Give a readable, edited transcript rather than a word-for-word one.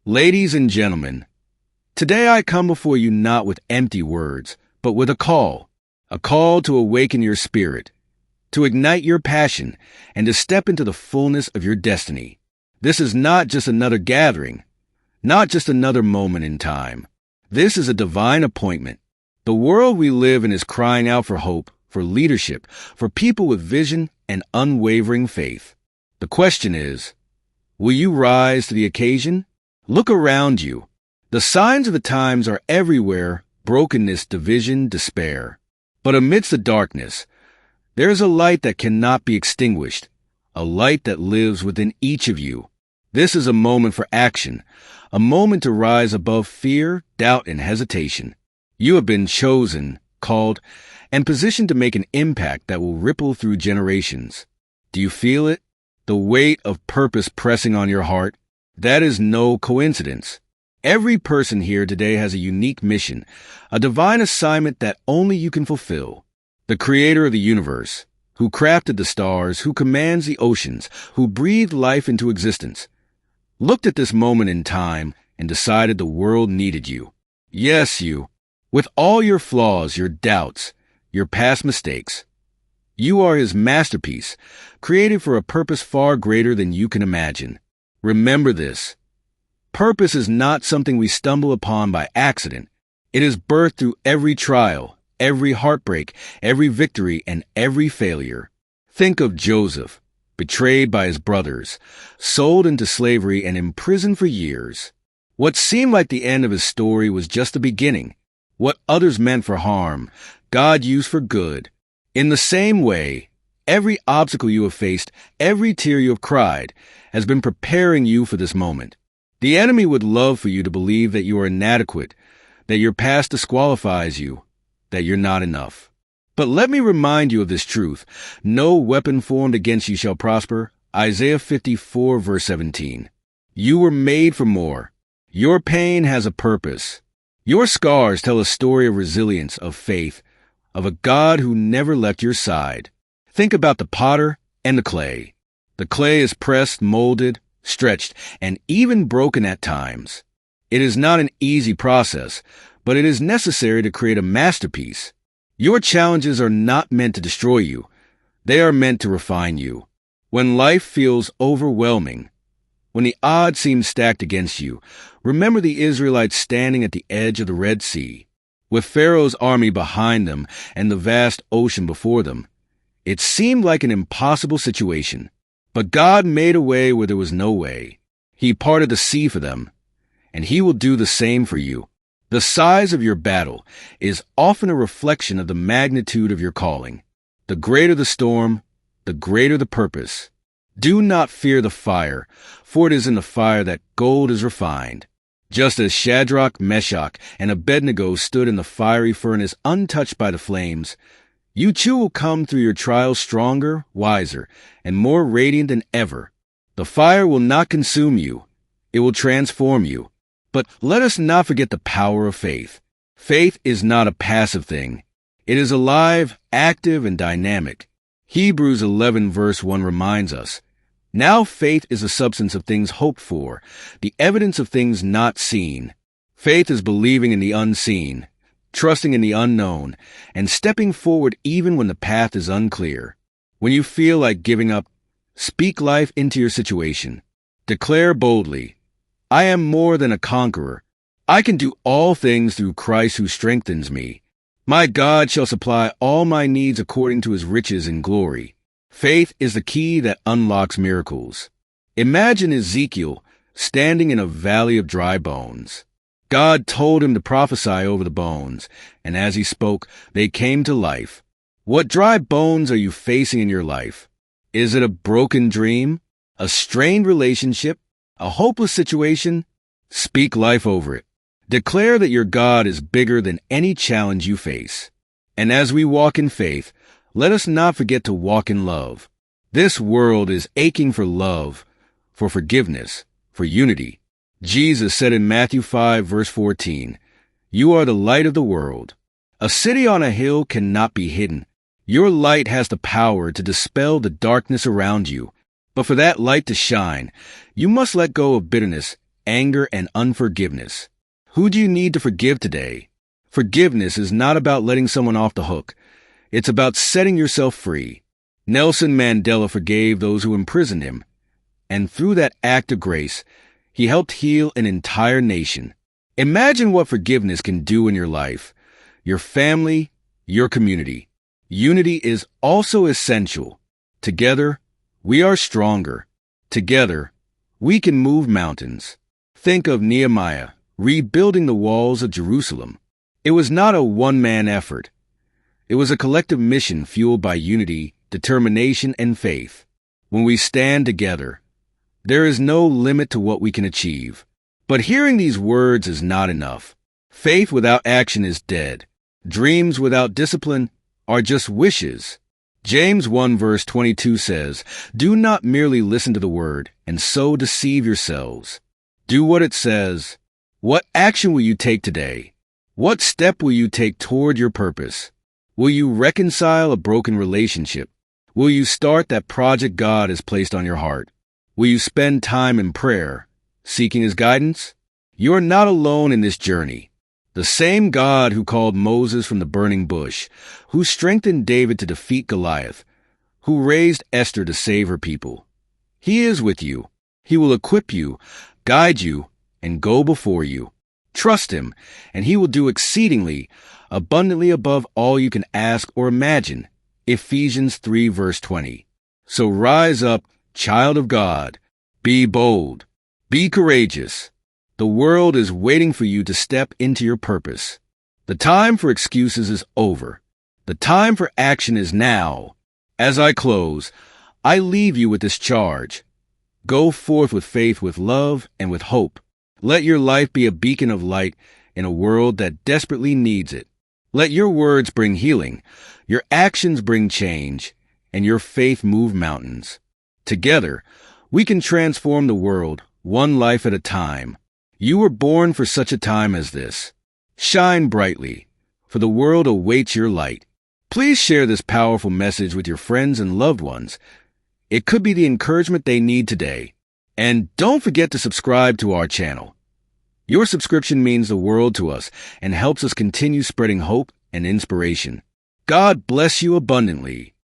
Ladies and gentlemen, today I come before you not with empty words, but with a call to awaken your spirit, to ignite your passion, and to step into the fullness of your destiny. This is not just another gathering, not just another moment in time. This is a divine appointment. The world we live in is crying out for hope, for leadership, for people with vision and unwavering faith. The question is, will you rise to the occasion? Look around you. The signs of the times are everywhere: brokenness, division, despair. But amidst the darkness, there is a light that cannot be extinguished, a light that lives within each of you. This is a moment for action, a moment to rise above fear, doubt, and hesitation. You have been chosen, called, and positioned to make an impact that will ripple through generations. Do you feel it? The weight of purpose pressing on your heart? That is no coincidence. Every person here today has a unique mission, a divine assignment that only you can fulfill. The creator of the universe, who crafted the stars, who commands the oceans, who breathed life into existence, looked at this moment in time and decided the world needed you. Yes, you. With all your flaws, your doubts, your past mistakes. You are his masterpiece, created for a purpose far greater than you can imagine. Remember this. Purpose is not something we stumble upon by accident. It is birthed through every trial, every heartbreak, every victory, and every failure. Think of Joseph, betrayed by his brothers, sold into slavery, and imprisoned for years. What seemed like the end of his story was just the beginning. What others meant for harm, God used for good. In the same way, every obstacle you have faced, every tear you have cried, has been preparing you for this moment. The enemy would love for you to believe that you are inadequate, that your past disqualifies you, that you're not enough. But let me remind you of this truth. No weapon formed against you shall prosper. Isaiah 54, verse 17. You were made for more. Your pain has a purpose. Your scars tell a story of resilience, of faith, of a God who never left your side. Think about the potter and the clay. The clay is pressed, molded, stretched, and even broken at times. It is not an easy process, but it is necessary to create a masterpiece. Your challenges are not meant to destroy you. They are meant to refine you. When life feels overwhelming, when the odds seem stacked against you, remember the Israelites standing at the edge of the Red Sea, with Pharaoh's army behind them and the vast ocean before them. It seemed like an impossible situation, but God made a way where there was no way. He parted the sea for them, and He will do the same for you. The size of your battle is often a reflection of the magnitude of your calling. The greater the storm, the greater the purpose. Do not fear the fire, for it is in the fire that gold is refined. Just as Shadrach, Meshach, and Abednego stood in the fiery furnace untouched by the flames, you too will come through your trials stronger, wiser, and more radiant than ever. The fire will not consume you. It will transform you. But let us not forget the power of faith. Faith is not a passive thing. It is alive, active, and dynamic. Hebrews 11 verse 1 reminds us, now faith is the substance of things hoped for, the evidence of things not seen. Faith is believing in the unseen, trusting in the unknown, and stepping forward even when the path is unclear. When you feel like giving up, speak life into your situation. Declare boldly, I am more than a conqueror. I can do all things through Christ who strengthens me. My God shall supply all my needs according to His riches in glory. Faith is the key that unlocks miracles. Imagine Ezekiel standing in a valley of dry bones. God told him to prophesy over the bones, and as he spoke, they came to life. What dry bones are you facing in your life? Is it a broken dream? A strained relationship? A hopeless situation? Speak life over it. Declare that your God is bigger than any challenge you face. And as we walk in faith, let us not forget to walk in love. This world is aching for love, for forgiveness, for unity. Jesus said in Matthew 5, verse 14, you are the light of the world. A city on a hill cannot be hidden. Your light has the power to dispel the darkness around you. But for that light to shine, you must let go of bitterness, anger and unforgiveness. Who do you need to forgive today? Forgiveness is not about letting someone off the hook. It's about setting yourself free. Nelson Mandela forgave those who imprisoned him, and through that act of grace, he helped heal an entire nation. Imagine what forgiveness can do in your life, your family, your community. Unity is also essential. Together, we are stronger. Together, we can move mountains. Think of Nehemiah rebuilding the walls of Jerusalem. It was not a one-man effort. It was a collective mission fueled by unity, determination, and faith. When we stand together, there is no limit to what we can achieve. But hearing these words is not enough. Faith without action is dead. Dreams without discipline are just wishes. James 1 verse 22 says, "Do not merely listen to the word and so deceive yourselves. Do what it says." What action will you take today? What step will you take toward your purpose? Will you reconcile a broken relationship? Will you start that project God has placed on your heart? Will you spend time in prayer, seeking His guidance? You are not alone in this journey. The same God who called Moses from the burning bush, who strengthened David to defeat Goliath, who raised Esther to save her people. He is with you. He will equip you, guide you, and go before you. Trust Him, and He will do exceedingly, abundantly above all you can ask or imagine. Ephesians 3 verse 20. So rise up, child of God. Be bold. Be courageous. The world is waiting for you to step into your purpose. The time for excuses is over. The time for action is now. As I close, I leave you with this charge. Go forth with faith, with love, and with hope. Let your life be a beacon of light in a world that desperately needs it. Let your words bring healing, your actions bring change, and your faith move mountains. Together, we can transform the world, one life at a time. You were born for such a time as this. Shine brightly, for the world awaits your light. Please share this powerful message with your friends and loved ones. It could be the encouragement they need today. And don't forget to subscribe to our channel. Your subscription means the world to us and helps us continue spreading hope and inspiration. God bless you abundantly.